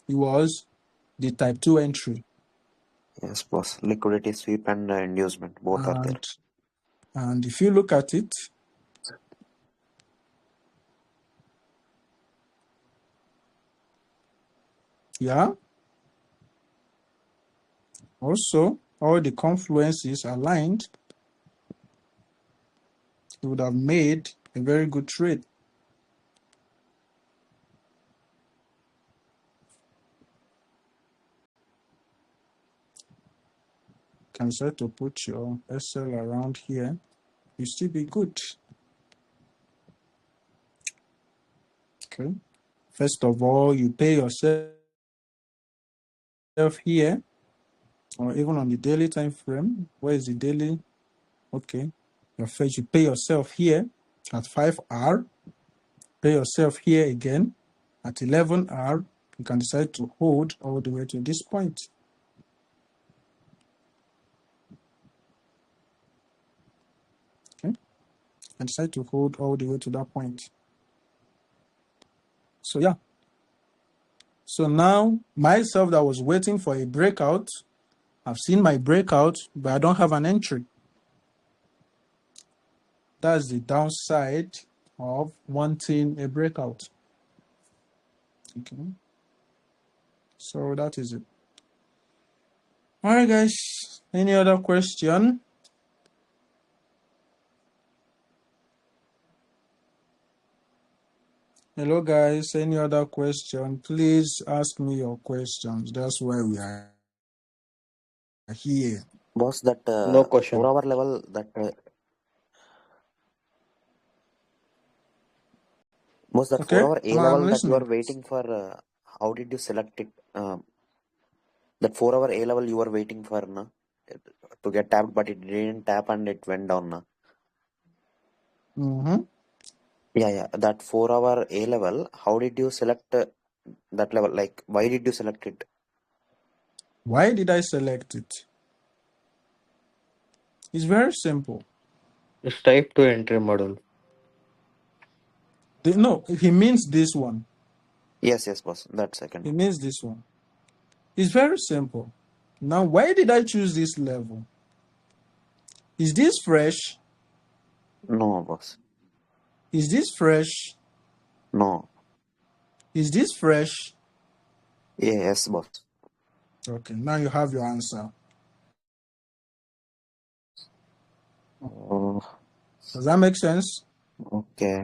[SPEAKER 1] It was the type 2 entry.
[SPEAKER 2] Yes, boss. Liquidity sweep and inducement both are there.
[SPEAKER 1] And if you look at it, yeah, also all the confluences aligned, you would have made a very good trade. You can start to put your SL around here. You still be good. Okay. First of all, you pay yourself here, or even on the daily time frame. Where is the daily? Okay. You pay yourself here at 5R. Pay yourself here again at 11R. You can decide to hold all the way to this point. I decided to hold all the way to that point. So yeah. So now myself that was waiting for a breakout, I've seen my breakout, but I don't have an entry. That's the downside of wanting a breakout. Okay. So that is it. All right, guys. Any other question? Hello, guys. Any other question? Please ask me your questions. That's why we are here.
[SPEAKER 2] Boss, that
[SPEAKER 3] No question.
[SPEAKER 2] 4 hour level, that boss, that
[SPEAKER 1] Okay,
[SPEAKER 2] 4 hour A
[SPEAKER 1] I'm
[SPEAKER 2] level that you are
[SPEAKER 1] listening.
[SPEAKER 2] waiting for, how did you select it? That 4 hour A level you were waiting for, na? To get tapped, but it didn't tap and it went down, na?
[SPEAKER 1] Mm-hmm.
[SPEAKER 2] Yeah, yeah. That 4 hour A level, how did you select that level? Like, why did you select it?
[SPEAKER 1] Why did I select it? It's very simple.
[SPEAKER 3] It's type 2 entry model.
[SPEAKER 1] No, he means this one.
[SPEAKER 2] Yes, yes, boss. That second
[SPEAKER 1] He
[SPEAKER 2] one.
[SPEAKER 1] means this one. It's very simple. Now, why did I choose this level? Is this fresh?
[SPEAKER 2] No, boss.
[SPEAKER 1] Is this fresh?
[SPEAKER 2] No.
[SPEAKER 1] Is this fresh?
[SPEAKER 2] Yes, boss.
[SPEAKER 1] Okay, now you have your answer.
[SPEAKER 2] Oh,
[SPEAKER 1] Does that make sense?
[SPEAKER 2] okay.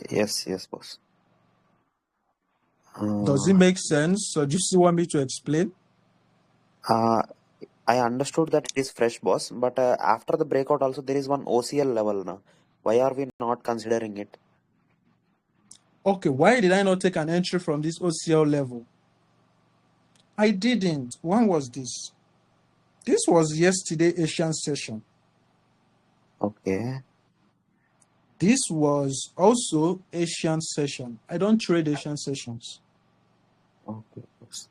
[SPEAKER 2] Yes, yes, boss.
[SPEAKER 1] Does it
[SPEAKER 2] Uh,
[SPEAKER 1] make sense? So do you still want me to explain?
[SPEAKER 2] uh, I understood that it is fresh, boss, but after the breakout also there is one OCL level now. Why are we not considering it?
[SPEAKER 1] Okay, why did I not take an entry from this OCL level? I didn't. When was this? This was yesterday Asian session.
[SPEAKER 2] Okay.
[SPEAKER 1] This was also Asian session. I don't trade Asian sessions.
[SPEAKER 2] Okay, boss.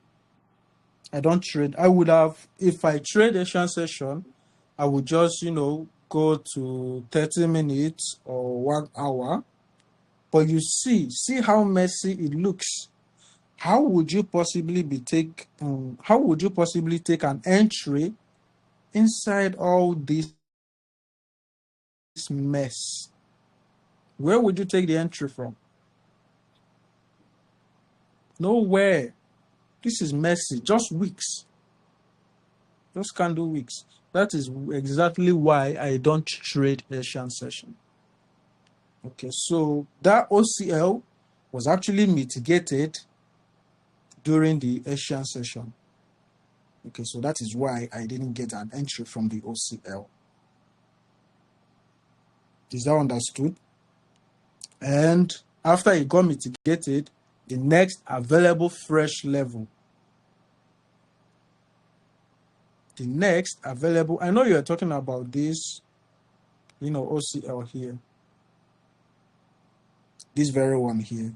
[SPEAKER 1] I don't trade. I would have, if I trade Asian session, I would just, go to 30 minutes or 1 hour. But you see how messy it looks. How would you possibly how would you possibly take an entry inside all this mess? Where would you take the entry from? Nowhere. This is messy. Just weeks. Just can't do weeks. That is exactly why I don't trade Asian session. Okay, so that OCL was actually mitigated during the Asian session. Okay, so that is why I didn't get an entry from the OCL. Is that understood? And after it got mitigated, the next available fresh level, the next available, I know you're talking about this, OCL here, this very one here.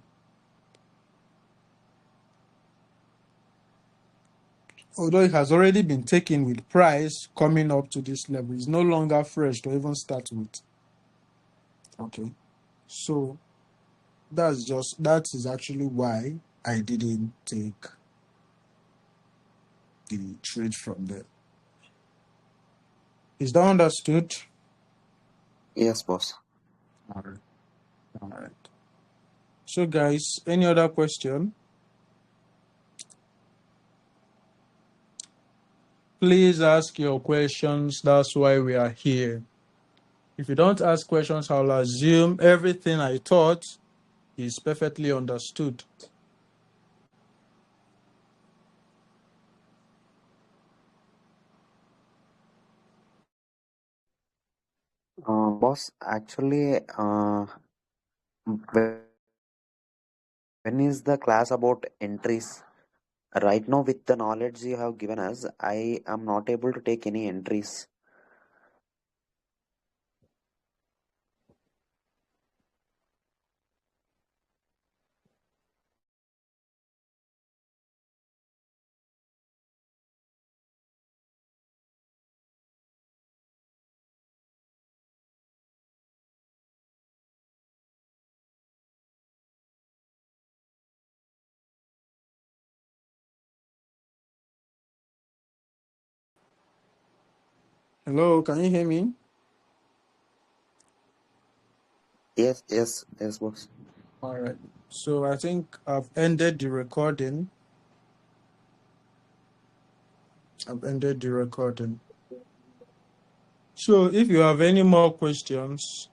[SPEAKER 1] Although it has already been taken with price coming up to this level, it's no longer fresh to even start with. Okay, so that is actually why I didn't take the trade from there. Is that understood?
[SPEAKER 2] Yes, boss.
[SPEAKER 1] All right. All right. So, guys, any other question? Please ask your questions. That's why we are here. If you don't ask questions, I'll assume everything I taught is perfectly understood.
[SPEAKER 2] Boss, actually, when is the class about entries? Right now, with the knowledge you have given us, I am not able to take any entries.
[SPEAKER 1] Hello, can you hear me?
[SPEAKER 2] Yes, boss.
[SPEAKER 1] All right. So I think I've ended the recording. So if you have any more questions,